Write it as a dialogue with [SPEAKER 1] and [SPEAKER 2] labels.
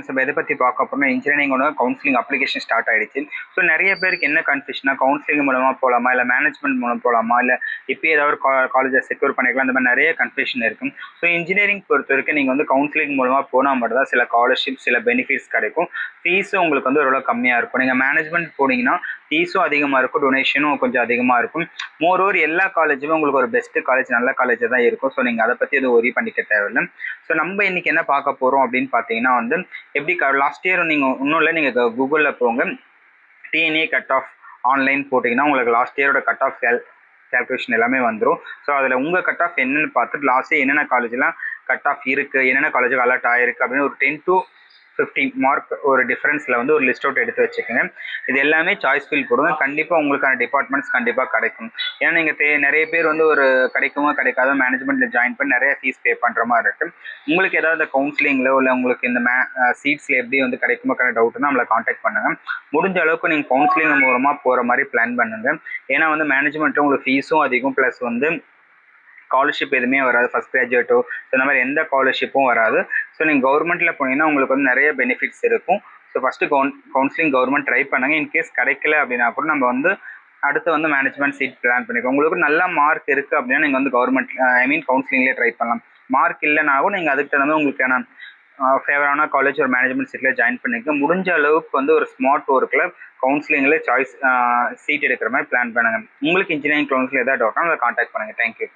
[SPEAKER 1] நம்ம எதை பற்றி பார்க்க போறோம்னா இன்ஜினியரிங்கோட கவுன்சிலிங் அப்ளிகேஷன் ஸ்டார்ட் ஆயிடுச்சு. ஸோ நிறைய பேருக்கு என்ன கன்ஃபியூஷனா கவுன்சிலிங் மூலமாக போகலாமா, இல்லை மேனேஜ்மெண்ட் மூலம் போகலாமா, இல்லை இப்போ ஏதாவது ஒரு காலேஜை செக்யூர் பண்ணிக்கலாம், அந்த மாதிரி நிறைய கன்ஃபியூஷன் இருக்கும். ஸோ இன்ஜினியரிங் பொறுத்த வரைக்கும் நீங்கள் வந்து கவுன்சிலிங் மூலமாக போனால் மட்டும் தான் சில ஸ்காலர்ஷிப் சில பெனிஃபிட்ஸ் கிடைக்கும். ஃபீஸும் உங்களுக்கு வந்து ஓரளவு கம்மியாக இருக்கும். நீங்கள் மேனேஜ்மெண்ட் போனீங்கன்னா ஃபீஸும் அதிகமாக இருக்கும், டொனேஷனும் கொஞ்சம் அதிகமாக இருக்கும். மோரோவர் எல்லா காலேஜுமே உங்களுக்கு ஒரு பெஸ்ட் காலேஜ், நல்ல காலேஜாக தான் இருக்கும். ஸோ நீங்கள் அதை பற்றி எதுவும் ஒரி பண்ணிக்க தேவையில்லை. ஸோ நம்ம இன்னைக்கு என்ன பார்க்க போகிறோம் அப்படின்னு பார்த்தீங்கன்னா வந்து எப்படி லாஸ்ட் இயர் நீங்கள் ஒன்றும் இல்லை, நீங்கள் கூகுளில் போங்க, டிஎன்ஏ கட் ஆஃப் ஆன்லைன் போட்டிங்கன்னா உங்களுக்கு லாஸ்ட் இயரோட கட் ஆஃப் கேல்குலேஷன் எல்லாமே வந்துடும். ஸோ அதில் உங்கள் கட் ஆஃப் என்னென்னு பார்த்துட்டு லாஸ்ட் இயர் என்னென்ன காலேஜெலாம் கட் ஆஃப் இருக்குது, என்னென்ன காலேஜுக்கு அலர்ட் ஆகிருக்கு அப்படின்னு ஒரு 10 to 15 மார்க் ஒரு டிஃப்ரென்ஸில் வந்து ஒரு லிஸ்ட் அவுட் எடுத்து வச்சுக்கோங்க. இது எல்லாமே சாய்ஸ் ஃபில் போடுங்க. கண்டிப்பாக உங்களுக்கான டிபார்ட்மெண்ட்ஸ் கண்டிப்பாக கிடைக்கும். ஏன்னா நீங்கள் நிறைய பேர் வந்து ஒரு கிடைக்குமோ கிடைக்காத மேனேஜ்மெண்ட்டில் ஜாயின் பண்ணி நிறைய ஃபீஸ் பே பண்ணுற மாதிரி இருக்குது. உங்களுக்கு ஏதாவது கவுன்சிலிங்கில் இல்லை உங்களுக்கு இந்த சீட்ஸில் எப்படி வந்து கிடைக்குமோக்கான டவுட்னா நம்மளை காண்டாக்ட் பண்ணுங்கள். முடிஞ்ச அளவுக்கு நீங்கள் கவுன்சிலிங் மூலமாக போகிற மாதிரி பிளான் பண்ணுங்கள். ஏன்னா வந்து மேனேஜ்மெண்ட்டில் உங்களுக்கு ஃபீஸும் அதிகம், ப்ளஸ் வந்து ஸ்காலர்ஷிப் எதுவுமே வராது, ஃபஸ்ட் கிராஜுவேட்டோ இந்த மாதிரி எந்த ஸ்காலர்ஷிப்பும் வராது. ஸோ நீங்கள் கவர்மெண்ட்டில் போனீங்கன்னா உங்களுக்கு வந்து நிறைய பெனிஃபிட்ஸ் இருக்கும். So first counselling government try பண்ணுங்கள். இன்கேஸ் கிடைக்கல அப்படின்னா கூட நம்ம வந்து அடுத்து வந்து மேனேஜ்மெண்ட் சீட் பிளான் பண்ணிக்கலாம். உங்களுக்கு நல்ல மார்க் இருக்குது அப்படின்னா நீங்கள் வந்து கவர்மெண்ட் கவுன்சிலிங்லேயே ட்ரை பண்ணலாம். மார்க் இல்லைனாலும் நீங்கள் அதுக்கு தகுந்த மாதிரி உங்களுக்கான ஃபேவரான காலேஜ் ஒரு மேனேஜ்மெண்ட் சீட்டில் ஜாயின் பண்ணிக்க. முடிஞ்ச அளவுக்கு வந்து ஒரு ஸ்மார்ட் ஒர்க்கில் கவுன்சிலிங்கில் சாய்ஸ் சீட் எடுக்கிற மாதிரி பிளான் பண்ணுங்கள். உங்களுக்கு இன்ஜினியரிங் கவுன்சில் ஏதாவது டவுட்னா அதை காண்டாக்ட் பண்ணுங்கள். தேங்க்யூ.